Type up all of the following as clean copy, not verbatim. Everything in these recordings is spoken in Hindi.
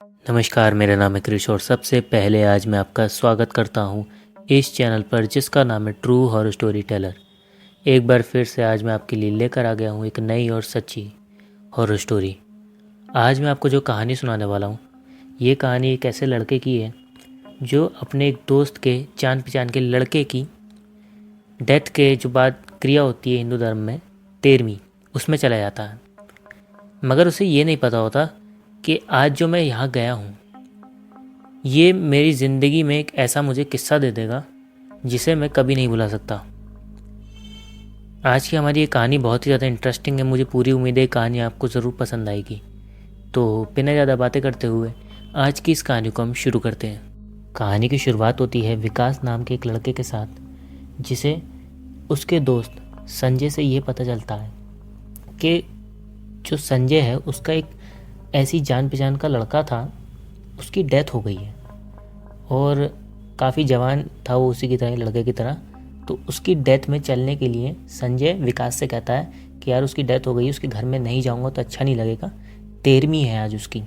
नमस्कार, मेरा नाम है क्रिश और सबसे पहले आज मैं आपका स्वागत करता हूँ इस चैनल पर जिसका नाम है ट्रू हॉरर स्टोरी टेलर। एक बार फिर से आज मैं आपके लिए लेकर आ गया हूँ एक नई और सच्ची हॉरर स्टोरी। आज मैं आपको जो कहानी सुनाने वाला हूँ, ये कहानी एक ऐसे लड़के की है जो अपने एक दोस्त के जान पहचान के लड़के की डेथ के जो बाद क्रिया होती है हिंदू धर्म में 13वीं, उसमें चला जाता है। मगर उसे ये नहीं पता होता कि आज जो मैं यहाँ गया हूँ ये मेरी ज़िंदगी में एक ऐसा मुझे किस्सा दे देगा जिसे मैं कभी नहीं भुला सकता। आज की हमारी ये कहानी बहुत ही ज़्यादा इंटरेस्टिंग है। मुझे पूरी उम्मीद है कहानी आपको ज़रूर पसंद आएगी। तो बिना ज़्यादा बातें करते हुए आज की इस कहानी को हम शुरू करते हैं। कहानी की शुरुआत होती है विकास नाम के एक लड़के के साथ, जिसे उसके दोस्त संजय से ये पता चलता है कि जो संजय है उसका एक ऐसी जान पहचान का लड़का था, उसकी डेथ हो गई है और काफ़ी जवान था वो उसी की तरह, लड़के की तरह। तो उसकी डेथ में चलने के लिए संजय विकास से कहता है कि यार उसकी डेथ हो गई, उसके घर में नहीं जाऊंगा तो अच्छा नहीं लगेगा, 13वीं है आज उसकी,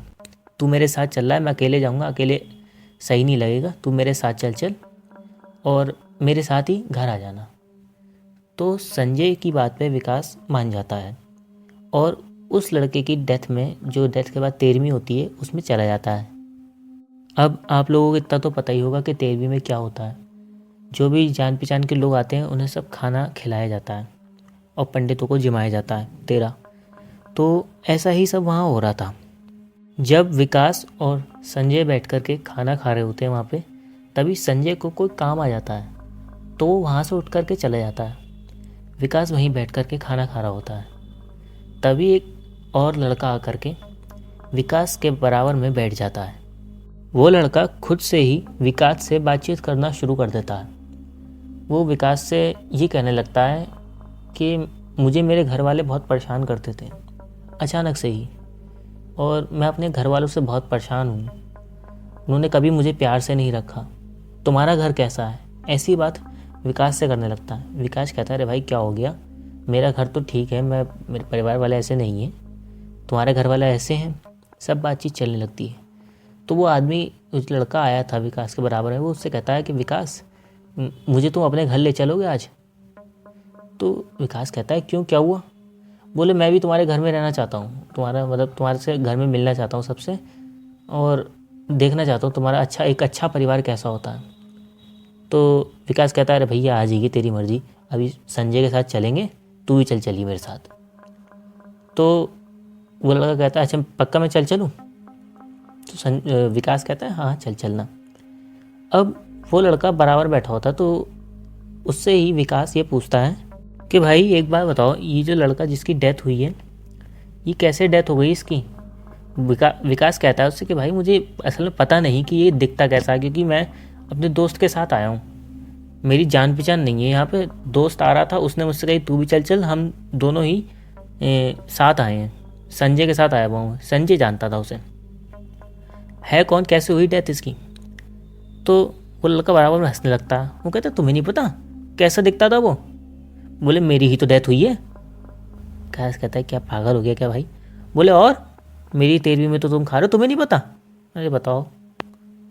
तू मेरे साथ चल रहा है, मैं अकेले जाऊंगा, अकेले सही नहीं लगेगा, तू मेरे साथ चल और मेरे साथ ही घर आ जाना। तो संजय की बात पे विकास मान जाता है और उस लड़के की डेथ में, जो डेथ के बाद 13वीं होती है, उसमें चला जाता है। अब आप लोगों को इतना तो पता ही होगा कि 13वीं में क्या होता है। जो भी जान पहचान के लोग आते हैं उन्हें सब खाना खिलाया जाता है और पंडितों को जिमाया जाता है 13। तो ऐसा ही सब वहाँ हो रहा था। जब विकास और संजय बैठ कर के खाना खा रहे होते हैं वहाँ पे, तभी संजय को कोई काम आ जाता है तो वो वहाँ से उठ कर के चला जाता है। विकास वहीं बैठ कर के खाना खा रहा होता है। तभी एक और लड़का आकर के विकास के बराबर में बैठ जाता है। वो लड़का खुद से ही विकास से बातचीत करना शुरू कर देता है। वो विकास से ये कहने लगता है कि मुझे मेरे घर वाले बहुत परेशान करते थे अचानक से ही, और मैं अपने घर वालों से बहुत परेशान हूँ, उन्होंने कभी मुझे प्यार से नहीं रखा, तुम्हारा घर कैसा है, ऐसी बात विकास से करने लगता है। विकास कहता है अरे भाई क्या हो गया, मेरा घर तो ठीक है, मेरे परिवार वाले ऐसे नहीं हैं, तुम्हारे घर वाले ऐसे हैं, सब बातचीत चलने लगती है। तो वो आदमी, उस लड़का आया था विकास के बराबर है, वो उससे कहता है कि विकास मुझे तुम अपने घर ले चलोगे आज। तो विकास कहता है क्यों, क्या हुआ? बोले मैं भी तुम्हारे घर में रहना चाहता हूँ, तुम्हारे से घर में मिलना चाहता हूँ सबसे, और देखना चाहता हूँ तुम्हारा एक अच्छा परिवार कैसा होता है। तो विकास कहता है अरे भैया आ जाइए, तेरी मर्जी, अभी संजय के साथ चलेंगे, तू भी चलिए मेरे साथ। तो वो लड़का कहता है अच्छा पक्का मैं चलूँ? तो विकास कहता है हाँ चलना। अब वो लड़का बराबर बैठा होता तो उससे ही विकास ये पूछता है कि भाई एक बात बताओ, ये जो लड़का जिसकी डेथ हुई है ये कैसे डेथ हो गई इसकी? विकास कहता है उससे कि भाई मुझे असल में पता नहीं कि ये दिखता कैसा है, क्योंकि मैं अपने दोस्त के साथ आया हूँ, मेरी जान पहचान नहीं है यहाँ पे। दोस्त आ रहा था, उसने मुझसे कही तू भी चल, हम दोनों ही साथ आए हैं, संजय के साथ आया हुआ हूँ, संजय जानता था उसे, है कौन, कैसे हुई डेथ इसकी? तो वो लड़का बराबर में हंसने लगता है। वो कहता तुम्हें नहीं पता कैसा दिखता था वो? बोले मेरी ही तो डेथ हुई है। कैस कहता है क्या पागल हो गया क्या भाई? बोले और मेरी 13वीं में तो तुम खा रहे हो, तुम्हें नहीं पता? अरे बताओ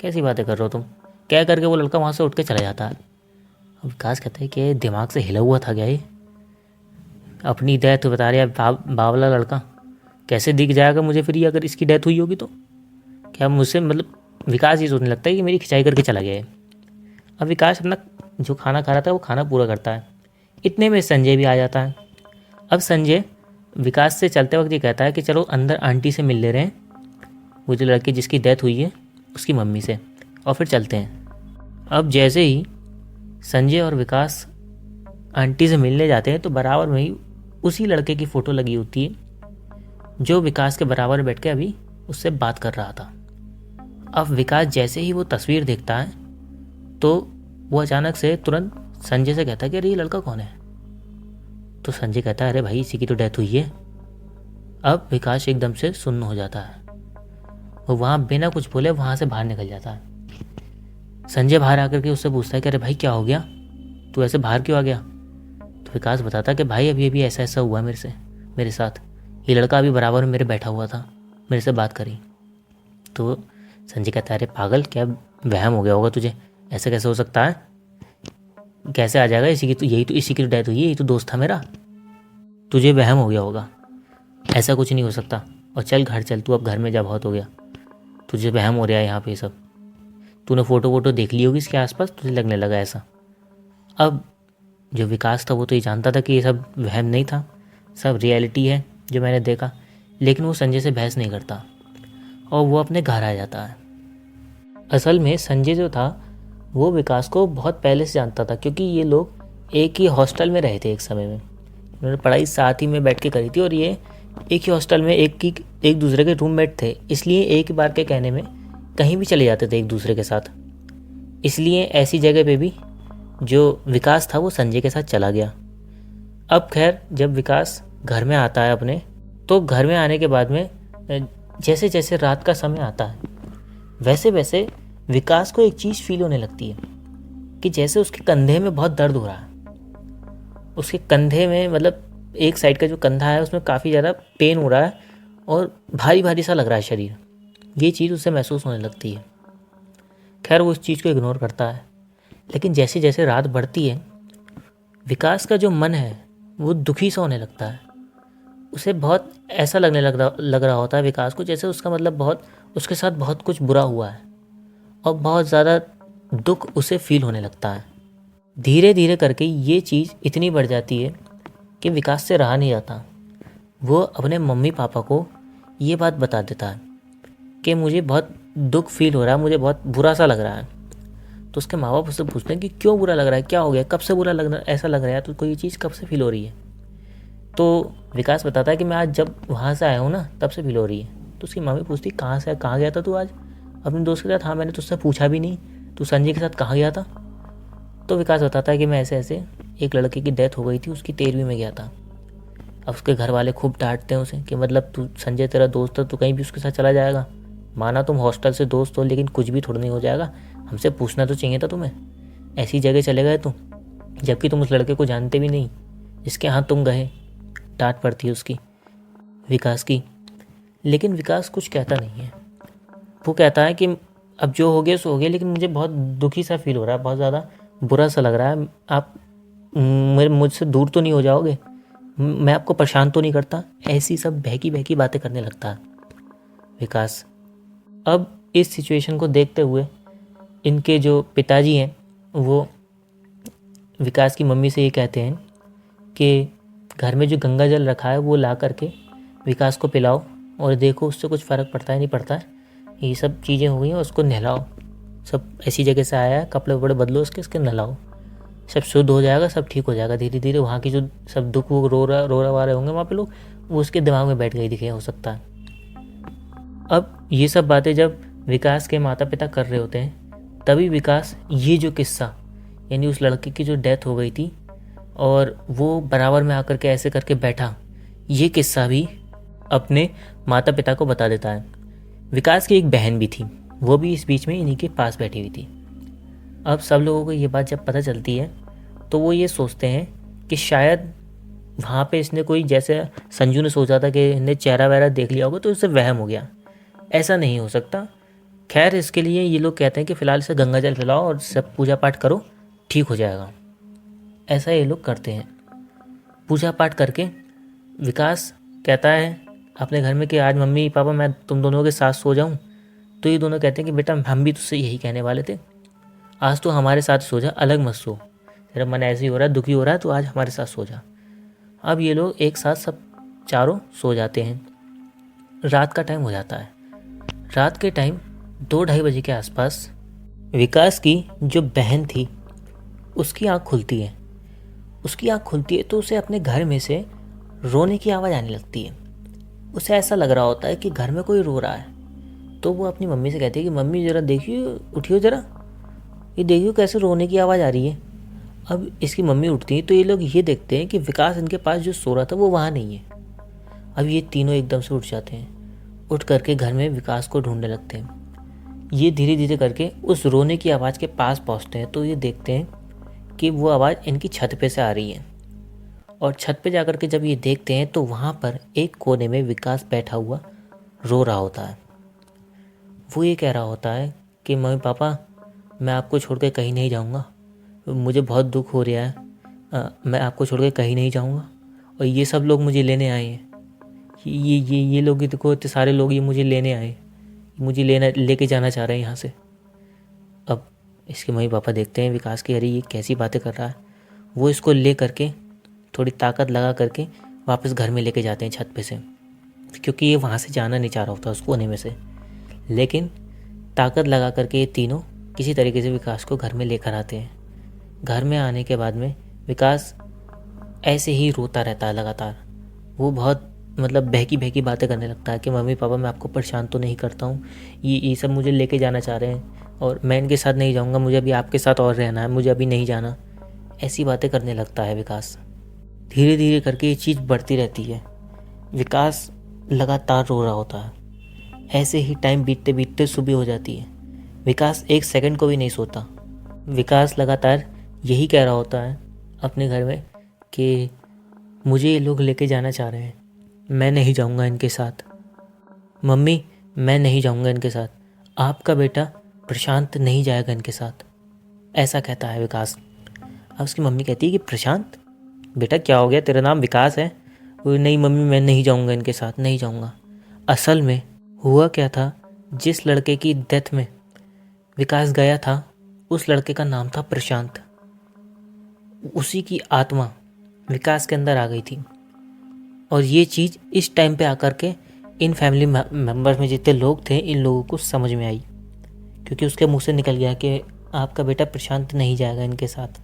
कैसी बातें कर रहे हो तुम? क्या करके वो लड़का वहाँ से उठ के चला जाता है। अब विकास कहता है कि दिमाग से हिला हुआ था क्या ये? अपनी डेथ बता रहा बावला लड़का, कैसे दिख जाएगा मुझे फिर ये, अगर इसकी डेथ हुई होगी तो? क्या मुझसे मतलब विकास ये सोचने लगता है कि मेरी खिंचाई करके चला गया है। अब विकास अपना जो खाना खा रहा था वो खाना पूरा करता है। इतने में संजय भी आ जाता है। अब संजय विकास से चलते वक्त ये कहता है कि चलो अंदर आंटी से मिल ले रहे हैं, वो जो लड़की जिसकी डेथ हुई है उसकी मम्मी से, और फिर चलते हैं। अब जैसे ही संजय और विकास आंटी से मिलने जाते हैं तो बराबर में ही उसी लड़के की फ़ोटो लगी होती है जो विकास के बराबर बैठ के अभी उससे बात कर रहा था। अब विकास जैसे ही वो तस्वीर देखता है तो वो अचानक से तुरंत संजय से कहता है कि अरे ये लड़का कौन है? तो संजय कहता है अरे भाई इसी की तो डेथ हुई है। अब विकास एकदम से सुन्न हो जाता है, वो वहाँ बिना कुछ बोले वहाँ से बाहर निकल जाता है। संजय बाहर आकर के उससे पूछता है कि अरे भाई क्या हो गया, तू ऐसे बाहर क्यों आ गया? तो विकास बताता है कि भाई अभी ऐसा ऐसा हुआ मेरे साथ, ये लड़का अभी बराबर में मेरे बैठा हुआ था, मेरे से बात करी। तो संजय कहता है, अरे पागल, क्या वहम हो गया होगा तुझे, ऐसे कैसे हो सकता है, कैसे आ जाएगा, इसी की तो डेथ हुई है, यही तो दोस्त था मेरा, तुझे वहम हो गया होगा, ऐसा कुछ नहीं हो सकता, और चल घर चल, तू अब घर में जा, बहुत हो गया, तुझे वहम हो रहा है यहाँ पे सब, तूने फ़ोटो वोटो देख ली होगी इसके आसपास, तुझे लगने लगा ऐसा। अब जो विकास था वो तो ये जानता था कि ये सब वहम नहीं था, सब रियलिटी है जो मैंने देखा, लेकिन वो संजय से बहस नहीं करता और वो अपने घर आ जाता है। असल में संजय जो था वो विकास को बहुत पहले से जानता था, क्योंकि ये लोग एक ही हॉस्टल में रहे थे एक समय में, उन्होंने पढ़ाई साथ ही में बैठ के करी थी, और ये एक ही हॉस्टल में एक दूसरे के रूममेट थे, इसलिए एक बार के कहने में कहीं भी चले जाते थे एक दूसरे के साथ। इसलिए ऐसी जगह पे भी जो विकास था वो संजय के साथ चला गया। अब खैर जब विकास घर में आता है अपने, तो घर में आने के बाद में जैसे जैसे रात का समय आता है वैसे वैसे विकास को एक चीज़ फील होने लगती है कि जैसे उसके कंधे में बहुत दर्द हो रहा है। उसके कंधे में, मतलब एक साइड का जो कंधा है उसमें काफ़ी ज़्यादा पेन हो रहा है और भारी भारी सा लग रहा है शरीर, ये चीज़ उसे महसूस होने लगती है। खैर वो इस चीज़ को इग्नोर करता है, लेकिन जैसे जैसे रात बढ़ती है विकास का जो मन है वो दुखी सा होने लगता है। उसे बहुत ऐसा लग रहा होता है विकास को, जैसे उसका मतलब बहुत उसके साथ बहुत कुछ बुरा हुआ है और बहुत ज़्यादा दुख उसे फील होने लगता है। धीरे धीरे करके ये चीज़ इतनी बढ़ जाती है कि विकास से रहा नहीं जाता। वो अपने मम्मी पापा को ये बात बता देता है कि मुझे बहुत दुख फील हो रहा है, मुझे बहुत बुरा सा लग रहा है। तो उसके माँ बाप उससे पूछते हैं कि क्यों बुरा लग रहा है, क्या हो गया, कब से बुरा लग रहा, ऐसा लग रहा है तो कोई ये चीज़ कब से फील हो रही है। तो विकास बताता है कि मैं आज जब वहाँ से आया हूँ ना तब से फील हो रही है। तो उसकी मम्मी पूछती कहाँ से, कहाँ गया था तू आज अपने दोस्त के साथ। हाँ मैंने तुझसे पूछा भी नहीं, तू संजय के साथ कहाँ गया था। तो विकास बताता है कि मैं ऐसे ऐसे एक लड़के की डेथ हो गई थी, उसकी 13वीं में गया था। अब उसके घर वाले खूब डांटते हैं उसे कि मतलब तू, संजय तेरा दोस्त है, तू कहीं भी उसके साथ चला जाएगा, माना तुम हॉस्टल से दोस्त हो लेकिन कुछ भी थोड़ा नहीं हो जाएगा, हमसे पूछना तो चाहिए था तुम्हें, ऐसी जगह चले गए तुम, जबकि तुम उस लड़के को जानते भी नहीं जिसके यहाँ तुम गए। डांट पड़ती है उसकी, विकास की। लेकिन विकास कुछ कहता नहीं है। वो कहता है कि अब जो हो गया सो हो गया, लेकिन मुझे बहुत दुखी सा फील हो रहा है, बहुत ज़्यादा बुरा सा लग रहा है। आप मुझसे दूर तो नहीं हो जाओगे, मैं आपको परेशान तो नहीं करता, ऐसी सब बहकी बहकी बातें करने लगता है विकास। अब इस सिचुएशन को देखते हुए इनके जो पिताजी हैं वो विकास की मम्मी से ये कहते हैं कि घर में जो गंगा जल रखा है वो ला करके विकास को पिलाओ और देखो उससे कुछ फ़र्क पड़ता है नहीं पड़ता है। ये सब चीज़ें हो गई हैं, उसको नहलाओ, सब ऐसी जगह से आया है, कपड़े वपड़े बदलो उसके नहलाओ, सब शुद्ध हो जाएगा, सब ठीक हो जाएगा धीरे धीरे। वहाँ की जो सब दुख वो रो रहा होंगे वहाँ पे लोग, वो उसके दिमाग में बैठ गई दिखे हो सकता है। अब ये सब बातें जब विकास के माता पिता कर रहे होते हैं तभी विकास ये जो किस्सा, यानी उस लड़के की जो डेथ हो गई थी और वो बराबर में आकर के ऐसे करके बैठा, ये किस्सा भी अपने माता पिता को बता देता है। विकास की एक बहन भी थी, वो भी इस बीच में इन्हीं के पास बैठी हुई थी। अब सब लोगों को ये बात जब पता चलती है तो वो ये सोचते हैं कि शायद वहाँ पे इसने कोई, जैसे संजू ने सोचा था कि इन्हें चेहरा वहरा देख लिया होगा तो इससे वहम हो गया, ऐसा नहीं हो सकता। खैर इसके लिए ये लोग कहते हैं कि फ़िलहाल इसे गंगा जल पिलाओ और सब पूजा पाठ करो, ठीक हो जाएगा। ऐसा ये लोग करते हैं। पूजा पाठ करके विकास कहता है अपने घर में कि आज मम्मी पापा मैं तुम दोनों के साथ सो जाऊं। तो ये दोनों कहते हैं कि बेटा हम भी तुझसे यही कहने वाले थे, आज तो हमारे साथ सो जा, अलग मत सो, तेरा मन ऐसे ही हो रहा है, दुखी हो रहा है, तो आज हमारे साथ सो जा। अब ये लोग एक साथ सब चारों सो जाते हैं। रात का टाइम हो जाता है। रात के टाइम 2-2:30 बजे के आसपास विकास की जो बहन थी उसकी आँख खुलती है। उसकी आँख खुलती है तो उसे अपने घर में से रोने की आवाज़ आने लगती है। उसे ऐसा लग रहा होता है कि घर में कोई रो रहा है। तो वो अपनी मम्मी से कहती है कि मम्मी ज़रा देखिए, उठियो ज़रा, ये देखियो कैसे रोने की आवाज़ आ रही है। अब इसकी मम्मी उठती है तो ये लोग ये देखते हैं कि विकास इनके पास जो सो रहा था वो वहाँ नहीं है। अब ये तीनों एकदम से उठ जाते हैं, उठ करके घर में विकास को ढूंढने लगते हैं। ये धीरे धीरे करके उस रोने की आवाज़ के पास पहुँचते हैं तो ये देखते हैं कि वो आवाज़ इनकी छत पे से आ रही है। और छत पे जाकर के जब ये देखते हैं तो वहाँ पर एक कोने में विकास बैठा हुआ रो रहा होता है। वो ये कह रहा होता है कि मम्मी पापा, मैं आपको छोड़ के कहीं नहीं जाऊँगा, मुझे बहुत दुख हो रहा है, मैं आपको छोड़ के कहीं नहीं जाऊँगा, और ये सब लोग मुझे लेने आए हैं, ये लोग ही देखो, इतने सारे लोग ये मुझे लेने आए, मुझे लेके जाना चाह रहे हैं यहाँ से। अब इसके मम्मी पापा देखते हैं विकास की, अरे ये कैसी बातें कर रहा है। वो इसको ले करके थोड़ी ताकत लगा करके वापस घर में लेके जाते हैं छत पे से, क्योंकि ये वहाँ से जाना नहीं चाह रहा होता उसको कोने में से। लेकिन ताकत लगा करके ये तीनों किसी तरीके से विकास को घर में लेकर आते हैं। घर में आने के बाद में विकास ऐसे ही रोता रहता है लगातार। वो बहुत मतलब बहकी बहकी बातें करने लगता है कि मम्मी पापा, मैं आपको परेशान तो नहीं करता हूँ, ये सब मुझे लेके जाना चाह रहे हैं और मैं इनके साथ नहीं जाऊँगा, मुझे अभी आपके साथ और रहना है, मुझे अभी नहीं जाना। ऐसी बातें करने लगता है विकास। धीरे धीरे करके ये चीज़ बढ़ती रहती है। विकास लगातार रो रहा होता है। ऐसे ही टाइम बीतते बीतते सुबह हो जाती है। विकास एक सेकंड को भी नहीं सोता। विकास लगातार यही कह रहा होता है अपने घर में कि मुझे ये लोग लेके जाना चाह रहे हैं, मैं नहीं जाऊंगा इनके साथ। मम्मी, मैं नहीं जाऊंगा इनके साथ, आपका बेटा प्रशांत नहीं जाएगा इनके साथ, ऐसा कहता है विकास। अब उसकी मम्मी कहती है कि प्रशांत बेटा क्या हो गया, तेरा नाम विकास है। वो, नहीं मम्मी, मैं नहीं जाऊंगा इनके साथ, नहीं जाऊंगा। असल में हुआ क्या था, जिस लड़के की डेथ में विकास गया था उस लड़के का नाम था प्रशांत। उसी की आत्मा विकास के अंदर आ गई थी। और ये चीज़ इस टाइम पे आकर के इन फैमिली मेम्बर्स में जितने लोग थे, इन लोगों को समझ में आई, क्योंकि उसके मुंह से निकल गया कि आपका बेटा प्रशांत नहीं जाएगा इनके साथ।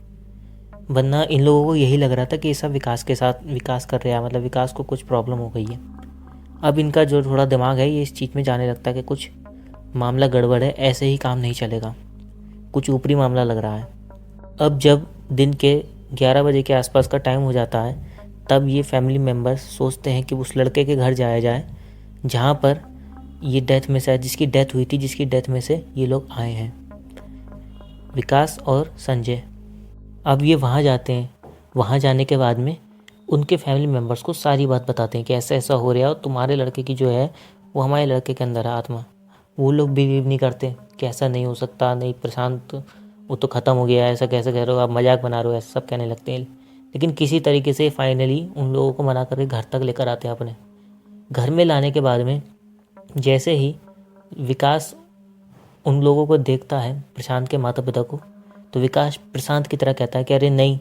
वरना इन लोगों को यही लग रहा था कि ये सब विकास के साथ विकास कर रहा है, मतलब विकास को कुछ प्रॉब्लम हो गई है। अब इनका जो थोड़ा दिमाग है ये इस चीज़ में जाने लगता है कि कुछ मामला गड़बड़ है, ऐसे ही काम नहीं चलेगा, कुछ ऊपरी मामला लग रहा है। अब जब दिन के 11 बजे के आसपास का टाइम हो जाता है, तब ये फैमिली मेम्बर्स सोचते हैं कि उस लड़के के घर जाया जाए जहाँ पर ये डेथ में से, जिसकी डेथ हुई थी, जिसकी डेथ में से ये लोग आए हैं, विकास और संजय। अब ये वहाँ जाते हैं। वहाँ जाने के बाद में उनके फैमिली मेम्बर्स को सारी बात बताते हैं कि ऐसा ऐसा हो रहा है और तुम्हारे लड़के की जो है वो हमारे लड़के के अंदर है आत्मा। वो लोग बिलीव नहीं करते कि ऐसा नहीं हो सकता, नहीं प्रशांत वो तो ख़त्म हो गया है, ऐसा कैसे कह रहे हो आप, मजाक बना रहे हो, ऐसा सब कहने लगते हैं। लेकिन किसी तरीके से फाइनली उन लोगों को मना करके घर तक लेकर आते हैं। अपने घर में लाने के बाद में जैसे ही विकास उन लोगों को देखता है, प्रशांत के माता पिता को, तो विकास प्रशांत की तरह कहता है कि अरे नहीं,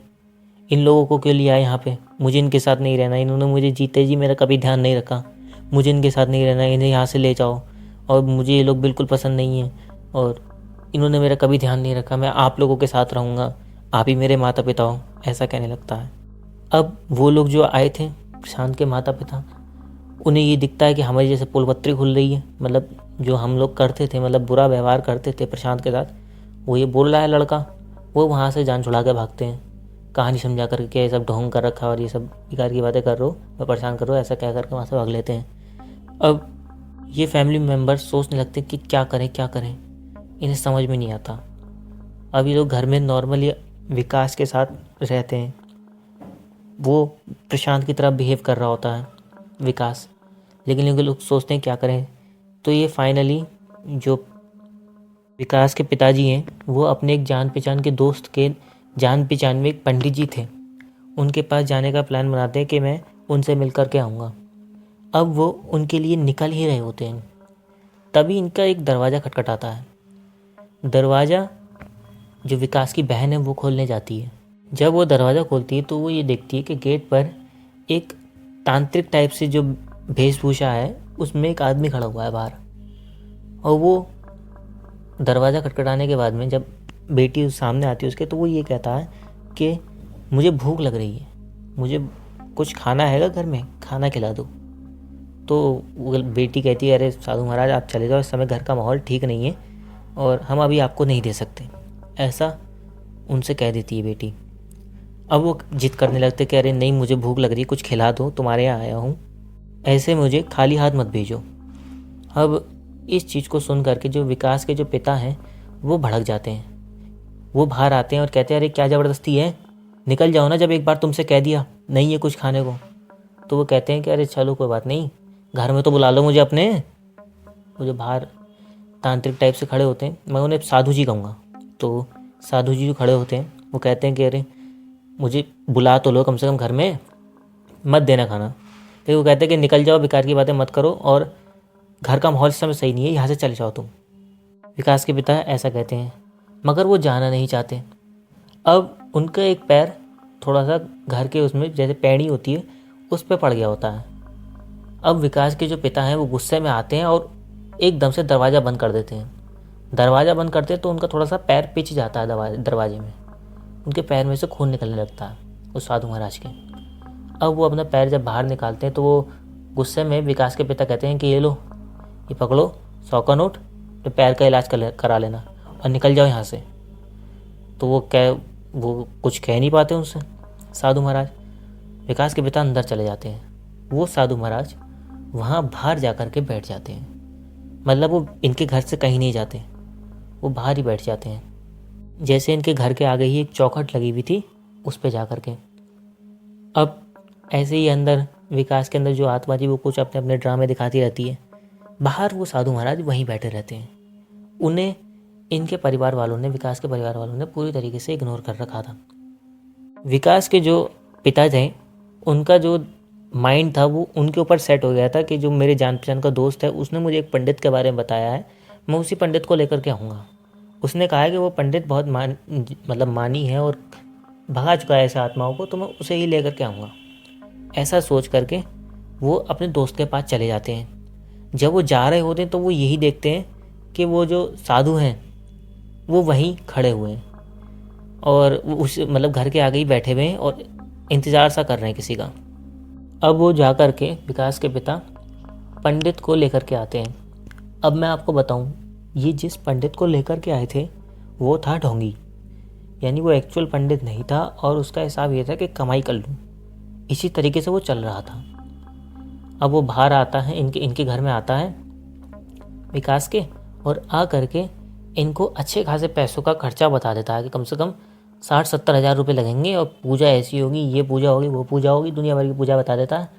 इन लोगों को क्यों लिया यहाँ पे, मुझे इनके साथ नहीं रहना, इन्होंने मुझे जीते जी मेरा कभी ध्यान नहीं रखा, मुझे इनके साथ नहीं रहना, इन्हें यहाँ से ले जाओ, और मुझे ये लोग बिल्कुल पसंद नहीं है, और इन्होंने मेरा कभी ध्यान नहीं रखा, मैं आप लोगों के साथ रहूँगा, आप ही मेरे माता पिता हो, ऐसा कहने लगता है। अब वो लोग जो आए थे प्रशांत के माता पिता, उन्हें ये दिखता है कि हमारी जैसे पुलपत्ती खुल रही है, मतलब जो हम लोग करते थे, मतलब बुरा व्यवहार करते थे प्रशांत के साथ, वो ये बोल रहा है लड़का। वो वहाँ से जान छुड़ा के भागते हैं, कहानी समझा करके क्या ये सब ढोंग कर रखा और ये सब बेकार की बातें कर रहे हो, मैं परेशान कर रहा हूँ, ऐसा कह करके वहाँ से भाग लेते हैं। अब ये फैमिली मेम्बर्स सोचने लगते हैं कि क्या करें क्या करें, इन्हें समझ में नहीं आता। अब ये लोग घर में नॉर्मली विकास के साथ रहते हैं। वो प्रशांत की तरह बिहेव कर रहा होता है विकास, लेकिन ये लोग सोचते हैं क्या करें। तो ये फाइनली जो विकास के पिताजी हैं, वो अपने एक जान पहचान के दोस्त के जान पहचान में एक पंडित जी थे, उनके पास जाने का प्लान बनाते हैं कि मैं उनसे मिल कर के आऊँगा। अब वो उनके लिए निकल ही रहे होते हैं, तभी इनका एक दरवाज़ा खटखटाता है। दरवाज़ा जो विकास की बहन है वो खोलने जाती है। जब वो दरवाज़ा खोलती है तो वो ये देखती है कि गेट पर एक तांत्रिक टाइप से जो वेशभूषा है उसमें एक आदमी खड़ा हुआ है बाहर। और वो दरवाज़ा खटखटाने के बाद में जब बेटी उस सामने आती है उसके, तो वो ये कहता है कि मुझे भूख लग रही है, मुझे कुछ खाना हैगा घर में, खाना खिला दो। तो वो बेटी कहती है अरे साधु महाराज आप चले जाओ, इस समय घर का माहौल ठीक नहीं है और हम अभी आपको नहीं दे सकते, ऐसा उनसे कह देती है बेटी। अब वो जिद करने लगते कि अरे नहीं, मुझे भूख लग रही है, कुछ खिला दो, तुम्हारे यहाँ आया हूँ, ऐसे मुझे खाली हाथ मत भेजो। अब इस चीज़ को सुन करके जो विकास के जो पिता हैं वो भड़क जाते हैं। वो बाहर आते हैं और कहते हैं अरे क्या ज़बरदस्ती है, निकल जाओ ना, जब एक बार तुमसे कह दिया नहीं है कुछ खाने को। तो वो कहते हैं कि अरे चलो कोई बात नहीं, घर में तो बुला लो मुझे अपने। वो जो बाहर तांत्रिक टाइप से खड़े होते हैं, मैं उन्हें साधु जी कहूँगा। तो साधु जी जो खड़े होते हैं वो कहते हैं कि अरे मुझे बुला तो लो कम से कम घर में, मत देना खाना। फिर वो कहते हैं कि निकल जाओ, बेकार की बातें मत करो, और घर का माहौल इस समय सही नहीं है, यहाँ से चले जाओ तुम। विकास के पिता ऐसा कहते हैं, मगर वो जाना नहीं चाहते। अब उनका एक पैर थोड़ा सा घर के उसमें जैसे पैड़ी होती है उस पर पड़ गया होता है। अब विकास के जो पिता हैं वो गुस्से में आते हैं और एकदम से दरवाज़ा बंद कर देते हैं। दरवाज़ा बंद करते हैं तो उनका थोड़ा सा पैर पिच जाता है दरवाजे में, उनके पैर में से खून निकलने लगता है उस साधु महाराज के। अब वो अपना पैर जब बाहर निकालते हैं तो वो गुस्से में विकास के पिता कहते हैं कि ये लो, ये पकड़ो 100 का नोट, तो पैर का इलाज करा लेना और निकल जाओ यहाँ से। तो वो कुछ कह नहीं पाते उनसे साधु महाराज। विकास के पिता अंदर चले जाते हैं, वो साधु महाराज वहाँ बाहर जा कर के बैठ जाते हैं। मतलब वो इनके घर से कहीं नहीं जाते, वो बाहर ही बैठ जाते हैं। जैसे इनके घर के आगे ही एक चौखट लगी हुई थी उस पर जा कर के। अब ऐसे ही अंदर विकास के अंदर जो आत्मा थी वो कुछ अपने अपने ड्रामे दिखाती रहती है। बाहर वो साधु महाराज वहीं बैठे रहते हैं। उन्हें इनके परिवार वालों ने, विकास के परिवार वालों ने पूरी तरीके से इग्नोर कर रखा था। विकास के जो पिता थे उनका जो माइंड था वो उनके ऊपर सेट हो गया था कि जो मेरे जान पहचान का दोस्त है उसने मुझे एक पंडित के बारे में बताया है, मैं उसी पंडित को लेकर के आऊँगा। उसने कहा है कि वो पंडित बहुत मानी है और भगा चुका है ऐसे आत्माओं को, तो मैं उसे ही लेकर के आऊँगा। ऐसा सोच करके वो अपने दोस्त के पास चले जाते हैं। जब वो जा रहे होते हैं तो वो यही देखते हैं कि वो जो साधु हैं वो वहीं खड़े हुए हैं और वो उस घर के आगे ही बैठे हुए हैं और इंतज़ार सा कर रहे हैं किसी का। अब वो जा कर के विकास के पिता पंडित को लेकर के आते हैं। अब मैं आपको बताऊं, ये जिस पंडित को लेकर के आए थे वो था ढोंगी, यानी वो एक्चुअल पंडित नहीं था और उसका हिसाब ये था कि कमाई कर लूँ, इसी तरीके से वो चल रहा था। अब वो बाहर आता है, इनके घर में आता है विकास के, और आ करके इनको अच्छे खासे पैसों का खर्चा बता देता है कि कम से कम 60-70 हज़ार रुपये लगेंगे और पूजा ऐसी होगी, ये पूजा होगी, वो पूजा होगी, दुनिया भर की पूजा बता देता है,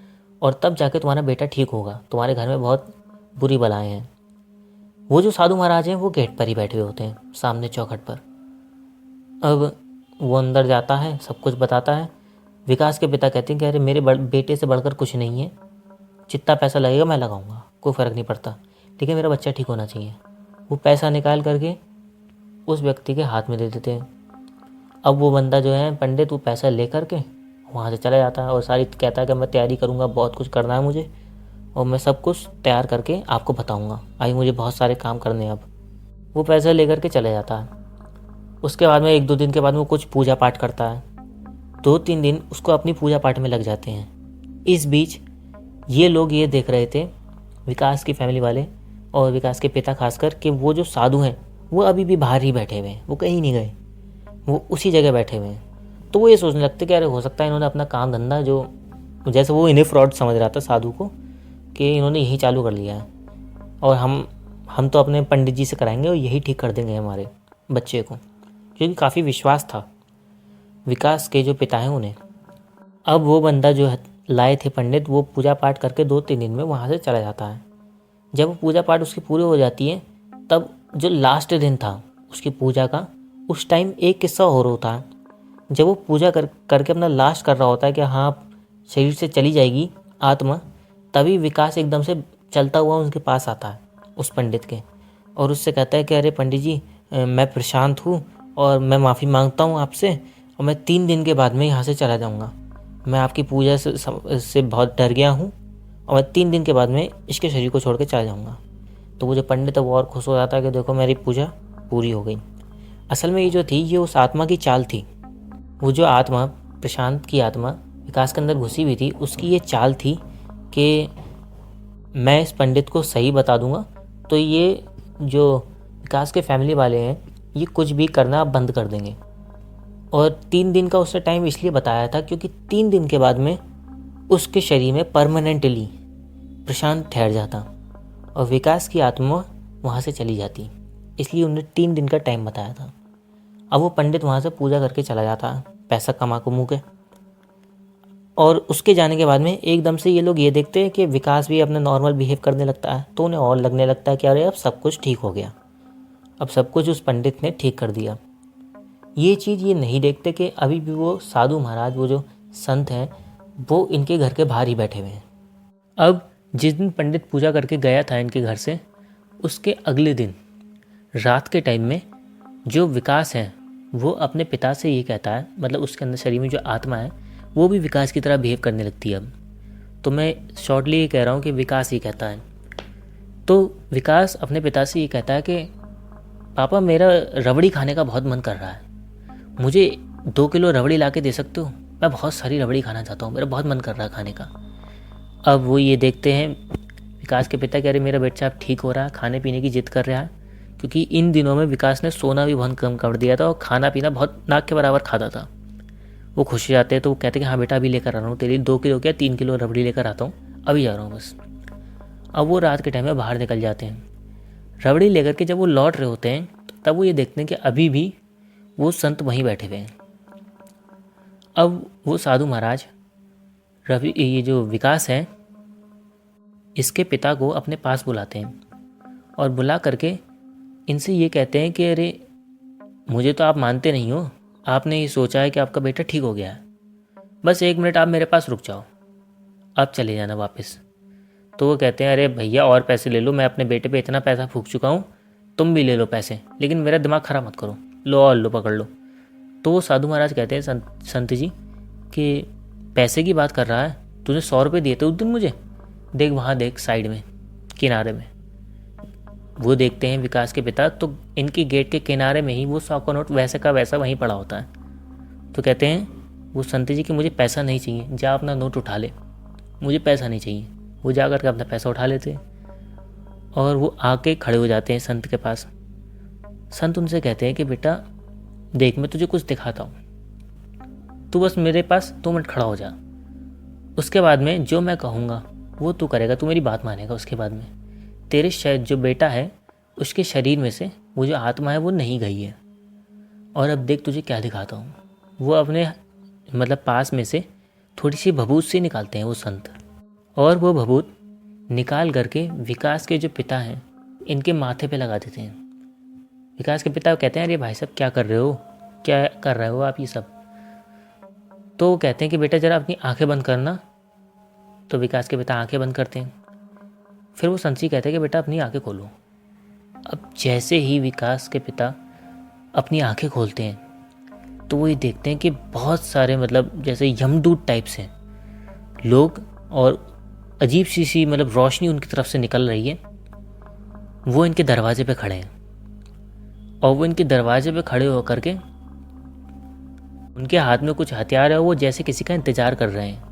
और तब जाके तुम्हारा बेटा ठीक होगा, तुम्हारे घर में बहुत बुरी बलाएँ हैं। वो जो साधु महाराज हैं वो गेट पर ही बैठे हुए होते हैं सामने चौखट पर। अब वो अंदर जाता है, सब कुछ बताता है। विकास के पिता कहते हैं कि अरे मेरे बेटे से बढ़कर कुछ नहीं है, जितना पैसा लगेगा मैं लगाऊंगा, कोई फ़र्क नहीं पड़ता, ठीक है, मेरा बच्चा ठीक होना चाहिए। वो पैसा निकाल करके उस व्यक्ति के हाथ में दे देते हैं। अब वो बंदा जो है पंडित, वो पैसा ले करके वहाँ से चला जाता है और सारी कहता है कि मैं तैयारी करूँगा, बहुत कुछ करना है मुझे और मैं सब कुछ तैयार करके आपको बताऊँगा, अभी मुझे बहुत सारे काम करने हैं। अब वो पैसा ले करके चला जाता है। उसके बाद में 1-2 दिन के बाद में वो कुछ पूजा पाठ करता है। 2-3 दिन उसको अपनी पूजा पाठ में लग जाते हैं। इस बीच ये लोग ये देख रहे थे, विकास की फैमिली वाले और विकास के पिता खासकर, कि वो जो साधु हैं वो अभी भी बाहर ही बैठे हुए हैं, वो कहीं नहीं गए, वो उसी जगह बैठे हुए हैं। तो वो ये सोचने लगते कि अरे हो सकता है इन्होंने अपना काम धंधा, जो जैसे वो इन्हें फ्रॉड समझ रहा था साधु को, कि इन्होंने यही चालू कर लिया है और हम तो अपने पंडित जी से कराएंगे और यही ठीक कर देंगे हमारे बच्चे को, क्योंकि काफ़ी विश्वास था विकास के जो पिता हैं उन्हें। अब वो बंदा जो लाए थे पंडित, वो पूजा पाठ करके 2-3 दिन में वहाँ से चला जाता है। जब वो पूजा पाठ उसकी पूरी हो जाती है, तब जो लास्ट दिन था उसकी पूजा का, उस टाइम एक किस्सा और होता है। जब वो पूजा करके अपना लास्ट कर रहा होता है कि हाँ शरीर से चली जाएगी आत्मा, तभी विकास एकदम से चलता हुआ उनके पास आता है उस पंडित के, और उससे कहता है कि अरे पंडित जी, मैं प्रशांत हूँ और मैं माफ़ी मांगता हूँ आपसे, और मैं 3 दिन के बाद में यहाँ से चला जाऊँगा। मैं आपकी पूजा से बहुत डर गया हूँ और मैं 3 दिन के बाद में इसके शरीर को छोड़ के चला जाऊँगा। तो वो जो पंडित है वो और खुश हो जाता है कि देखो मेरी पूजा पूरी हो गई। असल में ये जो थी, ये उस आत्मा की चाल थी। वो जो आत्मा, प्रशांत की आत्मा विकास के अंदर घुसी हुई थी, उसकी ये चाल थी कि मैं इस पंडित को सही बता दूंगा तो ये जो विकास के फैमिली वाले हैं ये कुछ भी करना बंद कर देंगे। और 3 दिन का उसने टाइम इसलिए बताया था क्योंकि 3 दिन के बाद में उसके शरीर में परमानेंटली प्रशांत ठहर जाता और विकास की आत्मा वहाँ से चली जाती, इसलिए उन्हें 3 दिन का टाइम बताया था। अब वो पंडित वहाँ से पूजा करके चला जाता, पैसा कमा को मुँह के, और उसके जाने के बाद में एकदम से ये लोग ये देखते हैं कि विकास भी अपने नॉर्मल बिहेव करने लगता है, तो उन्हें और लगने लगता है कि अरे अब सब कुछ ठीक हो गया, अब सब कुछ उस पंडित ने ठीक कर दिया। ये चीज़ ये नहीं देखते कि अभी भी वो साधु महाराज, वो जो संत हैं, वो इनके घर के बाहर ही बैठे हुए हैं। अब जिस दिन पंडित पूजा करके गया था इनके घर से, उसके अगले दिन रात के टाइम में जो विकास है वो अपने पिता से ये कहता है, मतलब उसके अंदर शरीर में जो आत्मा है वो भी विकास की तरह बिहेव करने लगती है। अब तो मैं शॉर्टली ये कह रहा हूँ कि विकास ये कहता है, तो विकास अपने पिता से ये कहता है कि पापा मेरा रबड़ी खाने का बहुत मन कर रहा है, मुझे 2 किलो रबड़ी ला के दे सकते हो, मैं बहुत सारी रबड़ी खाना चाहता हूँ, मेरा बहुत मन कर रहा है खाने का। अब वो ये देखते हैं विकास के पिता कि अरे मेरा बच्चा अब ठीक हो रहा है, खाने पीने की जिद कर रहा है, क्योंकि इन दिनों में विकास ने सोना भी बहुत कम कर दिया था और खाना पीना बहुत नाक के बराबर खाता था। वो खुश हो जाते हैं, तो वो कहते हैं कि हाँ बेटा अभी लेकर आ रहा हूँ तेरे लिए 2 किलो क्या 3 किलो रबड़ी लेकर आता हूँ, अभी जा रहा हूँ बस। अब वो रात के टाइम में बाहर निकल जाते हैं। रबड़ी लेकर के जब वो लौट रहे होते हैं तब वो ये देखते हैं कि अभी भी वो संत वहीं बैठे हुए हैं। अब वो साधु महाराज ये जो विकास है इसके पिता को अपने पास बुलाते हैं और बुला करके इनसे ये कहते हैं कि अरे मुझे तो आप मानते नहीं हो, आपने ये सोचा है कि आपका बेटा ठीक हो गया है, बस 1 मिनट आप मेरे पास रुक जाओ, आप चले जाना वापस। तो वो कहते हैं अरे भैया और पैसे ले लो, मैं अपने बेटे पे इतना पैसा फूंक चुका हूँ, तुम भी ले लो पैसे, लेकिन मेरा दिमाग ख़राब मत करो, लो और लो पकड़ लो। तो वो साधु महाराज कहते हैं संत जी कि पैसे की बात कर रहा है, तूने 100 रुपये दिए थे उस दिन मुझे, देख वहाँ देख साइड में किनारे में। वो देखते हैं विकास के पिता, तो इनकी गेट के किनारे में ही वो 100 का नोट वैसे का वैसा वहीं पड़ा होता है। तो कहते हैं वो संत जी कि मुझे पैसा नहीं चाहिए, जा अपना नोट उठा ले, मुझे पैसा नहीं चाहिए। वो जा कर के अपना पैसा उठा लेते हैं और वो आके खड़े हो जाते हैं संत के पास। संत उनसे कहते हैं कि बेटा देख मैं तुझे कुछ दिखाता हूँ, तू बस मेरे पास 2 मिनट खड़ा हो जा, उसके बाद में जो मैं कहूँगा वो तू करेगा, तू मेरी बात मानेगा। उसके बाद में तेरे शायद जो बेटा है उसके शरीर में से वो जो आत्मा है वो नहीं गई है, और अब देख तुझे क्या दिखाता हूँ। वो अपने मतलब पास में से थोड़ी सी भभूत सी निकालते हैं वो संत, और वो भभूत निकाल करके विकास के जो पिता हैं इनके माथे पे लगा देते हैं। विकास के पिता कहते हैं अरे भाई साहब क्या कर रहे हो, क्या कर रहे हो आप ये सब। तो वो कहते हैं कि बेटा ज़रा अपनी आंखें बंद करना। तो विकास के पिता आंखें बंद करते हैं। फिर वो संत जी कहते हैं कि बेटा अपनी आंखें खोलो। अब जैसे ही विकास के पिता अपनी आंखें खोलते हैं तो वो ये देखते हैं कि बहुत सारे मतलब जैसे यमदूत टाइप से लोग, और अजीब सी मतलब रोशनी उनकी तरफ से निकल रही है। वो इनके दरवाजे पे खड़े हैं, और वो इनके दरवाजे पे खड़े होकर के उनके हाथ में कुछ हथियार है, वो जैसे किसी का इंतज़ार कर रहे हैं।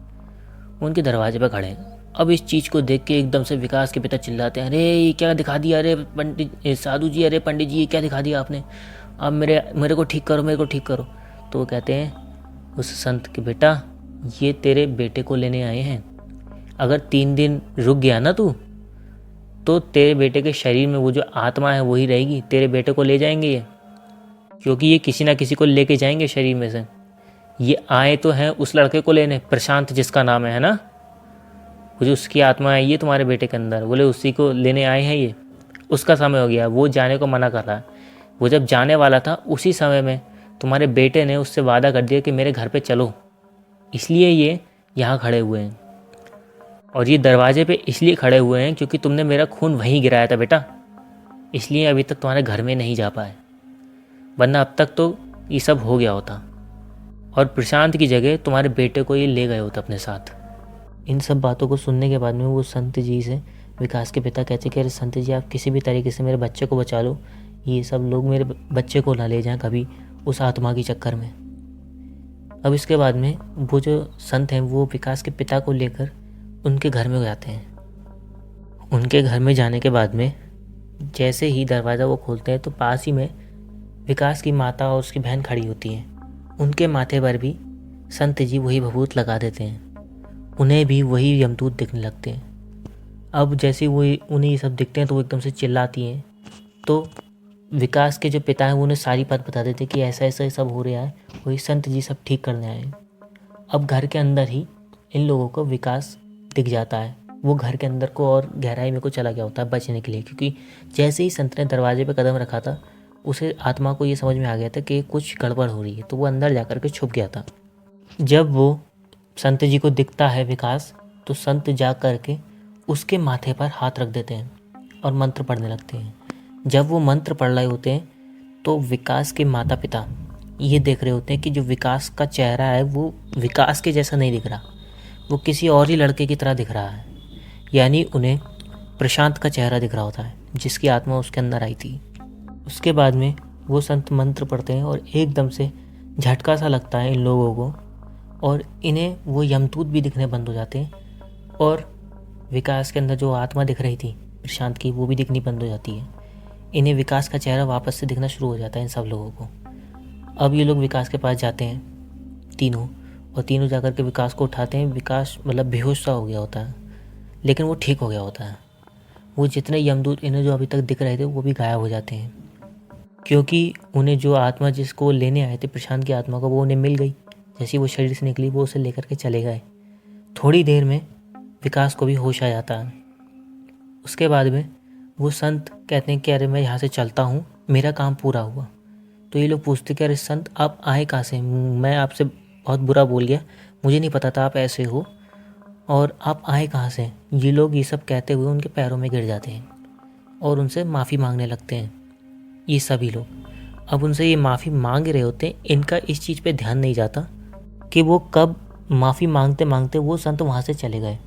वो उनके दरवाजे पे खड़े हैं। अब इस चीज़ को देख के एकदम से विकास के पिता चिल्लाते हैं अरे ये क्या दिखा दिया, अरे पंडित साधु जी, अरे पंडित जी ये क्या दिखा दिया आपने, अब मेरे को ठीक करो, मेरे को ठीक करो। तो वो कहते हैं उस संत के बेटा ये तेरे बेटे को लेने आए हैं, अगर 3 दिन रुक गया ना तू तो तेरे बेटे के शरीर में वो जो आत्मा है वही रहेगी, तेरे बेटे को ले जाएंगे ये, क्योंकि ये किसी ना किसी को लेके जाएंगे शरीर में से। ये आए तो हैं उस लड़के को लेने, प्रशांत जिसका नाम है ना, वो जो उसकी आत्मा है ये तुम्हारे बेटे के अंदर, बोले उसी को लेने आए हैं ये। उसका समय हो गया, वो जाने को मना कर रहा है। वो जब जाने वाला था उसी समय में तुम्हारे बेटे ने उससे वादा कर दिया कि मेरे घर पे चलो, इसलिए ये यहाँ खड़े हुए हैं। और ये दरवाजे पे इसलिए खड़े हुए हैं क्योंकि तुमने मेरा खून वहीं गिराया था बेटा, इसलिए अभी तक तुम्हारे घर में नहीं जा पाए, वरना अब तक तो ये सब हो गया होता और प्रशांत की जगह तुम्हारे बेटे को ये ले गए होते अपने साथ। इन सब बातों को सुनने के बाद में वो संत जी से विकास के पिता कहते कि अरे संत जी आप किसी भी तरीके से मेरे बच्चे को बचा लो, ये सब लोग मेरे बच्चे को ना ले जाएं कभी उस आत्मा के चक्कर में। अब इसके बाद में वो जो संत हैं वो विकास के पिता को लेकर उनके घर में जाते हैं। उनके घर में जाने के बाद में जैसे ही दरवाज़ा वो खोलते हैं तो पास ही में विकास की माता और उसकी बहन खड़ी होती हैं। उनके माथे पर भी संत जी वही भभूत लगा देते हैं, उन्हें भी वही यमदूत दिखने लगते हैं। अब जैसे वो उन्हें ये सब दिखते हैं तो वो एकदम से चिल्लाती हैं। तो विकास के जो पिता हैं वो उन्हें सारी बात बता देते कि ऐसा ऐसा सब हो रहा है, वही संत जी सब ठीक करने आए हैं। अब घर के अंदर ही इन लोगों को विकास दिख जाता है। वो घर के अंदर को और गहराई में को चला गया होता है बचने के लिए, क्योंकि जैसे ही संत ने दरवाजे पे कदम रखा था उसे आत्मा को ये समझ में आ गया था कि कुछ गड़बड़ हो रही है, तो वो अंदर जा कर के छुप गया था। जब वो संत जी को दिखता है विकास, तो संत जा कर के उसके माथे पर हाथ रख देते हैं और मंत्र पढ़ने लगते हैं। जब वो मंत्र पढ़ रहे होते हैं तो विकास के माता पिता ये देख रहे होते हैं कि जो विकास का चेहरा है वो विकास के जैसा नहीं दिख रहा, वो किसी और ही लड़के की तरह दिख रहा है। यानी उन्हें प्रशांत का चेहरा दिख रहा होता है जिसकी आत्मा उसके अंदर आई थी। उसके बाद में वो संत मंत्र पढ़ते हैं और एकदम से झटका सा लगता है इन लोगों को, और इन्हें वो यमदूत भी दिखने बंद हो जाते हैं, और विकास के अंदर जो आत्मा दिख रही थी प्रशांत की वो भी दिखनी बंद हो जाती है। इन्हें विकास का चेहरा वापस से दिखना शुरू हो जाता है इन सब लोगों को। अब ये लोग विकास के पास जाते हैं तीनों, और तीनों जाकर के विकास को उठाते हैं। विकास मतलब बेहोश सा हो गया होता है, लेकिन वो ठीक हो गया होता है। वो जितने यमदूत इन्हें जो अभी तक दिख रहे थे वो भी गायब हो जाते हैं, क्योंकि उन्हें जो आत्मा जिसको लेने आए थे प्रशांत की आत्मा को वो उन्हें मिल गई। जैसे ही वो शरीर से निकली वो उसे लेकर के चले गए। थोड़ी देर में विकास को भी होश आ जाता है। उसके बाद में वो संत कहते हैं कि अरे मैं यहाँ से चलता हूँ, मेरा काम पूरा हुआ। तो ये लोग पूछते कि अरे संत आप आए कहाँ से, मैं आपसे बहुत बुरा बोल गया, मुझे नहीं पता था आप ऐसे हो, और आप आए कहाँ से। ये लोग ये सब कहते हुए उनके पैरों में गिर जाते हैं और उनसे माफ़ी मांगने लगते हैं ये सभी लोग। अब उनसे ये माफ़ी मांग रहे होते हैं, इनका इस चीज़ पे ध्यान नहीं जाता कि वो कब माफ़ी मांगते मांगते वो संत वहाँ से चले गए।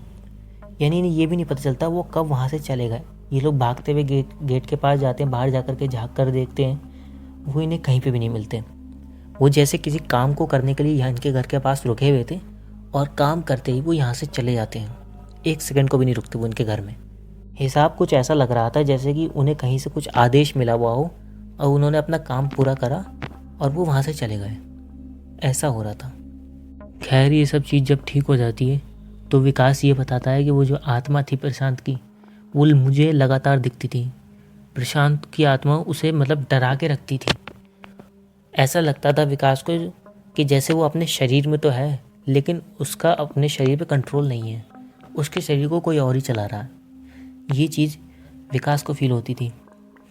यानी इन्हें ये भी नहीं पता चलता वो कब वहाँ से चले गए। ये लोग भागते हुए गेट के पास जाते हैं, बाहर जाकर के झाँक कर देखते हैं, वो इन्हें कहीं पे भी नहीं मिलते। वो जैसे किसी काम को करने के लिए यहाँ इनके घर के पास रुके हुए थे, और काम करते ही वो यहाँ से चले जाते हैं। 1 सेकंड को भी नहीं रुकते वो इनके घर में। हिसाब कुछ ऐसा लग रहा था जैसे कि उन्हें कहीं से कुछ आदेश मिला हुआ हो और उन्होंने अपना काम पूरा करा और वो वहाँ से चले गए, ऐसा हो रहा था। खैर ये सब चीज़ जब ठीक हो जाती है तो विकास ये बताता है कि वो जो आत्मा थी प्रशांत की वो मुझे लगातार दिखती थी। प्रशांत की आत्मा उसे मतलब डरा के रखती थी। ऐसा लगता था विकास को कि जैसे वो अपने शरीर में तो है लेकिन उसका अपने शरीर पे कंट्रोल नहीं है, उसके शरीर को कोई और ही चला रहा है। ये चीज़ विकास को फील होती थी।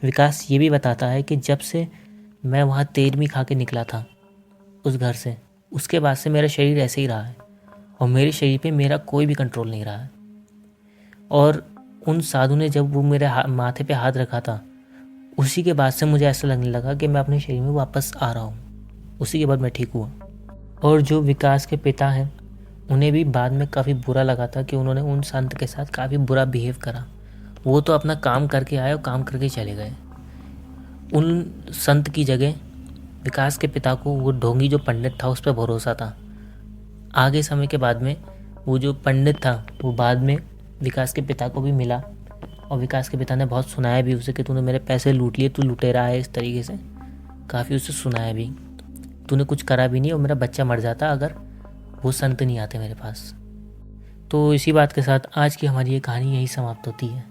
विकास ये भी बताता है कि जब से मैं वहाँ तेरहवीं खा के निकला था उस घर से, उसके बाद से मेरा शरीर ऐसे ही रहा है और मेरे शरीर पे मेरा कोई भी कंट्रोल नहीं रहा है। और उन साधु ने जब वो मेरे माथे पे हाथ रखा था उसी के बाद से मुझे ऐसा लगने लगा कि मैं अपने शरीर में वापस आ रहा हूँ। उसी के बाद मैं ठीक हुआ। और जो विकास के पिता हैं उन्हें भी बाद में काफ़ी बुरा लगा था कि उन्होंने उन संत के साथ काफ़ी बुरा बिहेव करा। वो तो अपना काम करके आए और काम करके चले गए। उन संत की जगह विकास के पिता को वो ढोंगी जो पंडित था उस पर भरोसा था। आगे समय के बाद में वो जो पंडित था वो बाद में विकास के पिता को भी मिला और विकास के पिता ने बहुत सुनाया भी उसे कि तूने मेरे पैसे लूट लिए, तू लुटेरा है, इस तरीके से काफ़ी उसे सुनाया भी। तूने कुछ करा भी नहीं और मेरा बच्चा मर जाता अगर वो संत नहीं आते मेरे पास। तो इसी बात के साथ आज की हमारी ये कहानी यही समाप्त होती है।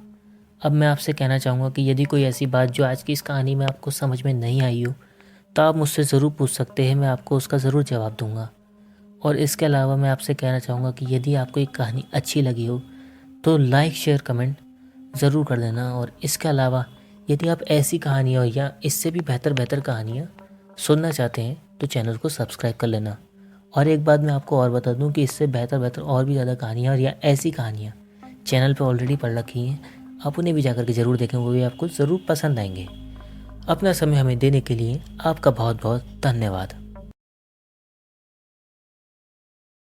अब मैं आपसे कहना चाहूँगा कि यदि कोई ऐसी बात जो आज की इस कहानी में आपको समझ में नहीं आई हो तो आप मुझसे ज़रूर पूछ सकते हैं, मैं आपको उसका ज़रूर जवाब दूँगा। और इसके अलावा मैं आपसे कहना चाहूँगा कि यदि आपको एक कहानी अच्छी लगी हो तो लाइक शेयर कमेंट ज़रूर कर देना। और इसके अलावा यदि आप ऐसी कहानियाँ या इससे भी बेहतर कहानियाँ सुनना चाहते हैं तो चैनल को सब्सक्राइब कर लेना। और एक बात मैं आपको और बता दूं कि इससे बेहतर और भी ज़्यादा कहानियाँ और या ऐसी कहानियाँ चैनल पे ऑलरेडी पढ़ रखी हैं, आप उन्हें भी जाकर के ज़रूर देखें, वो भी आपको ज़रूर पसंद आएंगे। अपना समय हमें देने के लिए आपका बहुत बहुत धन्यवाद।